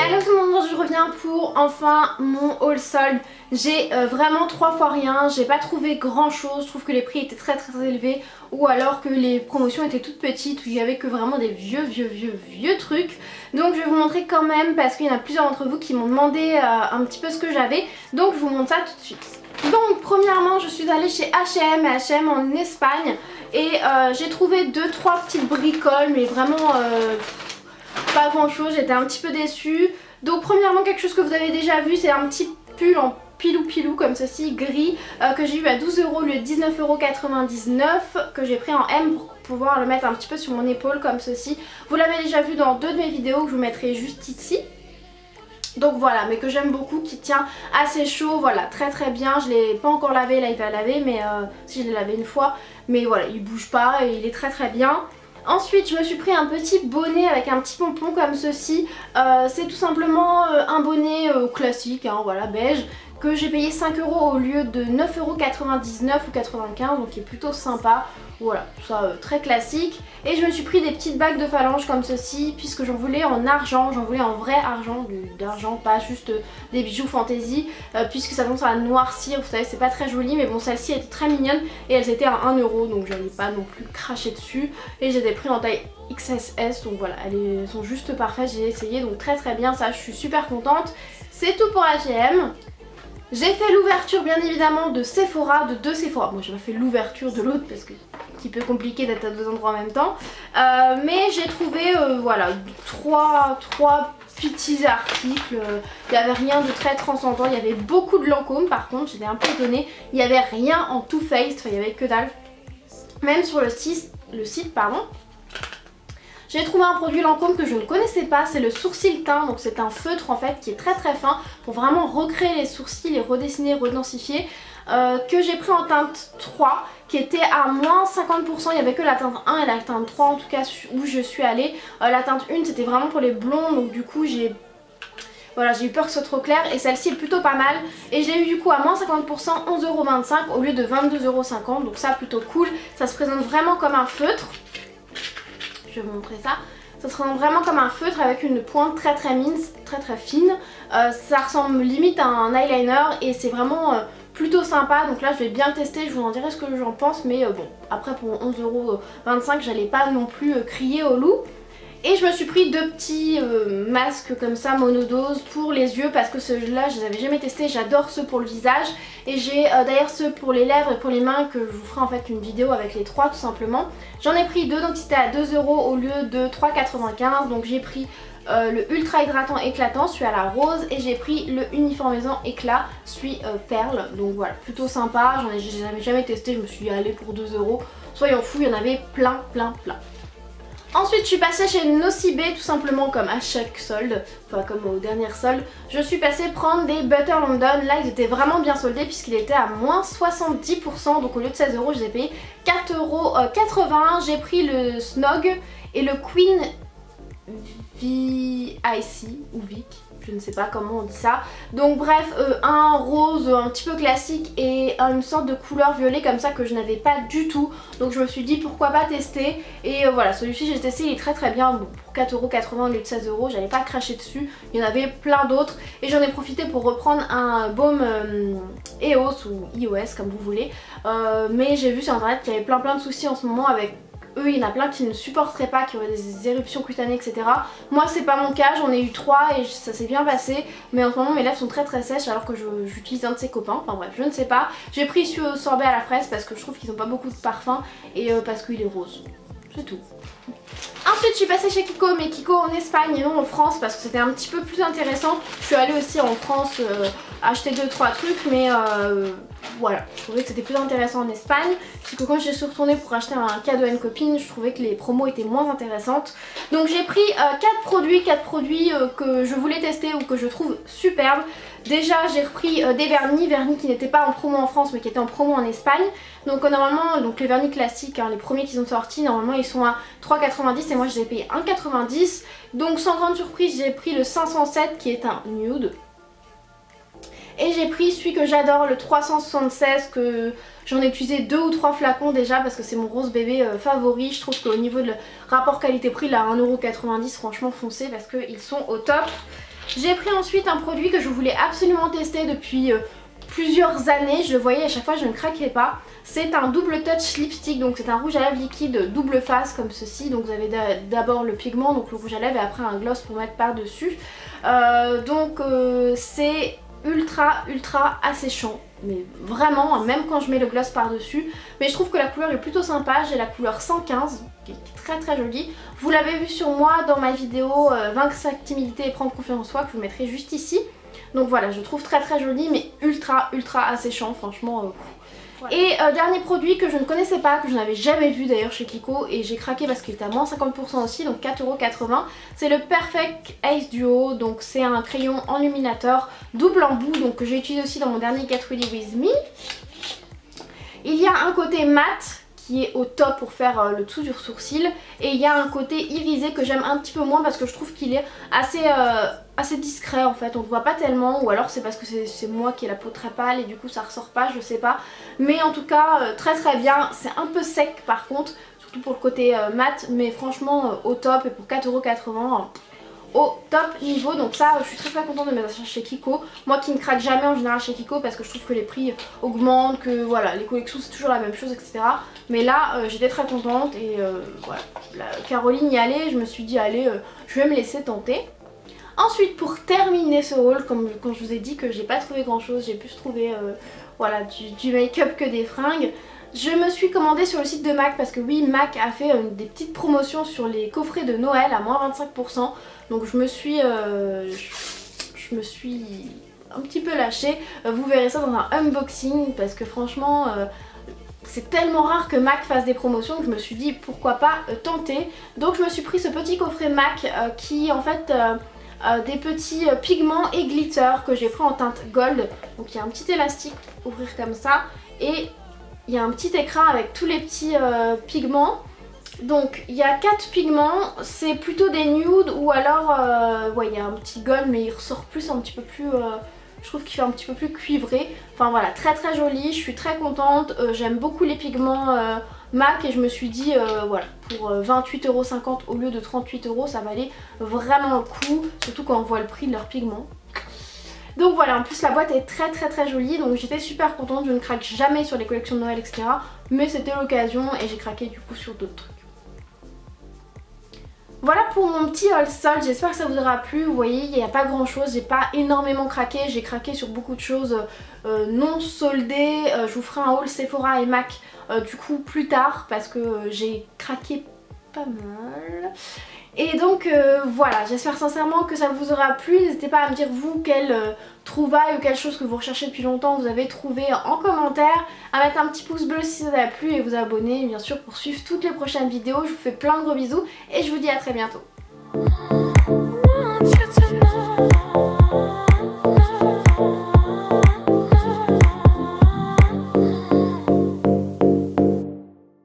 Hello tout le monde, aujourd'hui je reviens pour enfin mon haul solde. J'ai vraiment 3 fois rien, j'ai pas trouvé grand chose, je trouve que les prix étaient très élevés ou alors que les promotions étaient toutes petites où il y avait que vraiment des vieux trucs. Donc je vais vous montrer quand même parce qu'il y en a plusieurs d'entre vous qui m'ont demandé un petit peu ce que j'avais, donc je vous montre ça tout de suite. Donc premièrement je suis allée chez H&M, H&M en Espagne et j'ai trouvé 2-3 petites bricoles mais vraiment... pas grand chose, j'étais un petit peu déçue. Donc premièrement quelque chose que vous avez déjà vu, c'est un petit pull en pilou comme ceci, gris, que j'ai eu à 12 € au lieu de 19,99 €, que j'ai pris en M pour pouvoir le mettre un petit peu sur mon épaule comme ceci. Vous l'avez déjà vu dans 2 de mes vidéos que je vous mettrai juste ici. Donc voilà, mais que j'aime beaucoup, qui tient assez chaud, voilà, très bien. Je l'ai pas encore lavé, là il va laver, mais si je l'ai lavé une fois, mais voilà, il bouge pas et il est très bien. Ensuite je me suis pris un petit bonnet avec un petit pompon comme ceci, c'est tout simplement un bonnet classique, hein, voilà, beige, que j'ai payé 5 € au lieu de 9,99 € ou 95, donc qui est plutôt sympa. Voilà, tout ça très classique. Et je me suis pris des petites bagues de phalange comme ceci, puisque j'en voulais en argent, j'en voulais en vrai argent, d'argent, pas juste des bijoux fantaisie, puisque ça tendance à noircir, vous savez c'est pas très joli, mais bon celle-ci était très mignonne et elles étaient à 1 €, donc j'allais pas non plus cracher dessus. Et j'ai pris en taille XS, donc voilà, elles sont juste parfaites, j'ai essayé, donc très bien, ça je suis super contente. C'est tout pour H&M. J'ai fait l'ouverture bien évidemment de Sephora, de 2 Sephora. Moi j'ai pas fait l'ouverture de l'autre parce que c'est un petit peu compliqué d'être à 2 endroits en même temps. Mais j'ai trouvé voilà, 3 petits articles. Il n'y avait rien de très transcendant. Il y avait beaucoup de Lancôme par contre, j'étais un peu étonnée. Il n'y avait rien en Too Faced, enfin, il n'y avait que dalle. Même sur le site pardon. J'ai trouvé un produit Lancôme que je ne connaissais pas, c'est le sourcil teint, donc c'est un feutre en fait qui est très fin pour vraiment recréer les sourcils, les redessiner, redensifier, que j'ai pris en teinte 3 qui était à moins 50%, il n'y avait que la teinte 1 et la teinte 3 en tout cas où je suis allée. La teinte 1 c'était vraiment pour les blonds, donc du coup j'ai... Voilà, j'ai eu peur que ce soit trop clair et celle-ci est plutôt pas mal et je l'ai eu du coup à moins 50%, 11,25 € au lieu de 22,50 €, donc ça plutôt cool, ça se présente vraiment comme un feutre. Je vais vous montrer ça. Ça se présente vraiment comme un feutre avec une pointe très mince, très fine. Ça ressemble limite à un eyeliner et c'est vraiment plutôt sympa. Donc là je vais bien le tester, je vous en dirai ce que j'en pense. Mais bon, après pour 11,25 €, j'allais pas non plus crier au loup. Et je me suis pris 2 petits masques comme ça monodose pour les yeux parce que ceux-là je les avais jamais testés, j'adore ceux pour le visage. Et j'ai d'ailleurs ceux pour les lèvres et pour les mains que je vous ferai en fait une vidéo avec les 3 tout simplement. J'en ai pris 2 donc c'était à 2 € au lieu de 3,95 €. Donc j'ai pris le ultra hydratant éclatant, celui à la rose, et j'ai pris le uniformisant éclat, celui perle. Donc voilà, plutôt sympa, je les avais jamais testé, je me suis dit allez pour 2 €. Soyons fous, il y en avait plein. Ensuite je suis passée chez Nocibé tout simplement comme à chaque solde, enfin comme aux dernières soldes. Je suis passée prendre des Butter London, là ils étaient vraiment bien soldés puisqu'il était à moins 70%, donc au lieu de 16 €, je les ai payé 4,81 €. J'ai pris le Snog et le Queen VIC ou Vic, je ne sais pas comment on dit ça. Donc bref, un rose un petit peu classique et une sorte de couleur violet comme ça que je n'avais pas du tout. Donc je me suis dit pourquoi pas tester. Et voilà, celui-ci j'ai testé, il est très bien. Bon, pour 4,80 € au lieu de 16 €, j'allais pas cracher dessus. Il y en avait plein d'autres. Et j'en ai profité pour reprendre un baume EOS ou iOS comme vous voulez. Mais j'ai vu sur internet qu'il y avait plein de soucis en ce moment avec eux, il y en a plein qui ne supporteraient pas, qui auraient des éruptions cutanées, etc. Moi c'est pas mon cas, j'en ai eu 3 et ça s'est bien passé. Mais en ce moment mes lèvres sont très sèches alors que j'utilise un de ses copains. Enfin bref, je ne sais pas. J'ai pris celui au sorbet à la fraise parce que je trouve qu'ils n'ont pas beaucoup de parfum et parce qu'il est rose. C'est tout. Ensuite je suis passée chez Kiko, mais Kiko en Espagne et non en France parce que c'était un petit peu plus intéressant. Je suis allée aussi en France acheter 2-3 trucs, mais voilà, je trouvais que c'était plus intéressant en Espagne. Parce que quand je suis retournée pour acheter un cadeau à une copine, je trouvais que les promos étaient moins intéressantes. Donc j'ai pris 4 produits que je voulais tester ou que je trouve superbes. Déjà j'ai repris des vernis qui n'étaient pas en promo en France mais qui étaient en promo en Espagne. Donc normalement, les vernis classiques, hein, les premiers qui sont sortis, normalement ils sont à 3,90 € et moi je les ai payés 1,90 €. Donc sans grande surprise j'ai pris le 507 qui est un nude. Et j'ai pris celui que j'adore, le 376, que j'en ai utilisé 2 ou 3 flacons déjà parce que c'est mon rose bébé favori. Je trouve qu'au niveau de rapport qualité-prix, là à 1,90 €, franchement foncez parce qu'ils sont au top. J'ai pris ensuite un produit que je voulais absolument tester depuis plusieurs années, je le voyais à chaque fois, je ne craquais pas. C'est un double touch lipstick, donc c'est un rouge à lèvres liquide double face comme ceci. Donc vous avez d'abord le pigment, donc le rouge à lèvres, et après un gloss pour mettre par dessus. C'est ultra asséchant, mais vraiment, même quand je mets le gloss par dessus. Mais je trouve que la couleur est plutôt sympa. J'ai la couleur 115 qui est très jolie. Vous l'avez vu sur moi dans ma vidéo vaincre sa timidité et prendre confiance en soi, que je vous mettrai juste ici. Donc voilà, je trouve très joli, mais ultra asséchant, franchement. Voilà. Et dernier produit que je ne connaissais pas, que je n'avais jamais vu d'ailleurs chez Kiko, et j'ai craqué parce qu'il était à moins 50% aussi, donc 4,80€. C'est le Perfect Ace Duo, donc c'est un crayon enluminateur double embout, donc que j'ai utilisé aussi dans mon dernier Get Ready With Me. Il y a un côté mat qui est au top pour faire le dessous du sourcil, et il y a un côté irisé que j'aime un petit peu moins parce que je trouve qu'il est assez discret en fait, on ne voit pas tellement, ou alors c'est parce que c'est moi qui ai la peau très pâle et du coup ça ressort pas, je sais pas, mais en tout cas très bien. C'est un peu sec par contre, surtout pour le côté mat, mais franchement au top, et pour 4,80€, au top niveau. Donc ça, je suis très contente de mes achats chez Kiko. Moi qui ne craque jamais en général chez Kiko parce que je trouve que les prix augmentent, que voilà, les collections c'est toujours la même chose, etc. Mais là j'étais très contente, et voilà, Caroline y allait, je me suis dit allez, je vais me laisser tenter. Ensuite, pour terminer ce haul, comme quand je vous ai dit que j'ai pas trouvé grand chose, j'ai plus trouvé voilà, du make-up que des fringues. Je me suis commandée sur le site de MAC parce que oui, MAC a fait des petites promotions sur les coffrets de Noël à moins 25%. Donc je me suis un petit peu lâchée. Vous verrez ça dans un unboxing parce que franchement c'est tellement rare que MAC fasse des promotions que je me suis dit pourquoi pas tenter. Donc je me suis pris ce petit coffret MAC qui en fait des petits pigments et glitter que j'ai pris en teinte gold. Donc il y a un petit élastique pour ouvrir comme ça, et il y a un petit écran avec tous les petits pigments. Donc il y a 4 pigments, c'est plutôt des nudes, ou alors ouais, il y a un petit gold mais il ressort plus, un petit peu plus je trouve qu'il fait un petit peu plus cuivré. Enfin voilà, très joli, je suis très contente. J'aime beaucoup les pigments MAC, et je me suis dit voilà, pour 28,50€ au lieu de 38€, ça valait vraiment le coup, surtout quand on voit le prix de leurs pigments. Donc voilà, en plus la boîte est très jolie, donc j'étais super contente. Je ne craque jamais sur les collections de Noël, etc. Mais c'était l'occasion et j'ai craqué du coup sur d'autres trucs. Voilà pour mon petit haul solde, j'espère que ça vous aura plu. Vous voyez, il n'y a pas grand chose, j'ai pas énormément craqué, j'ai craqué sur beaucoup de choses non soldées. Je vous ferai un haul Sephora et MAC du coup plus tard parce que j'ai craqué pas mal. Et donc voilà, j'espère sincèrement que ça vous aura plu. N'hésitez pas à me dire vous quelle trouvaille ou quelque chose que vous recherchez depuis longtemps vous avez trouvé en commentaire, à mettre un petit pouce bleu si ça vous a plu, et vous abonner bien sûr pour suivre toutes les prochaines vidéos. Je vous fais plein de gros bisous et je vous dis à très bientôt.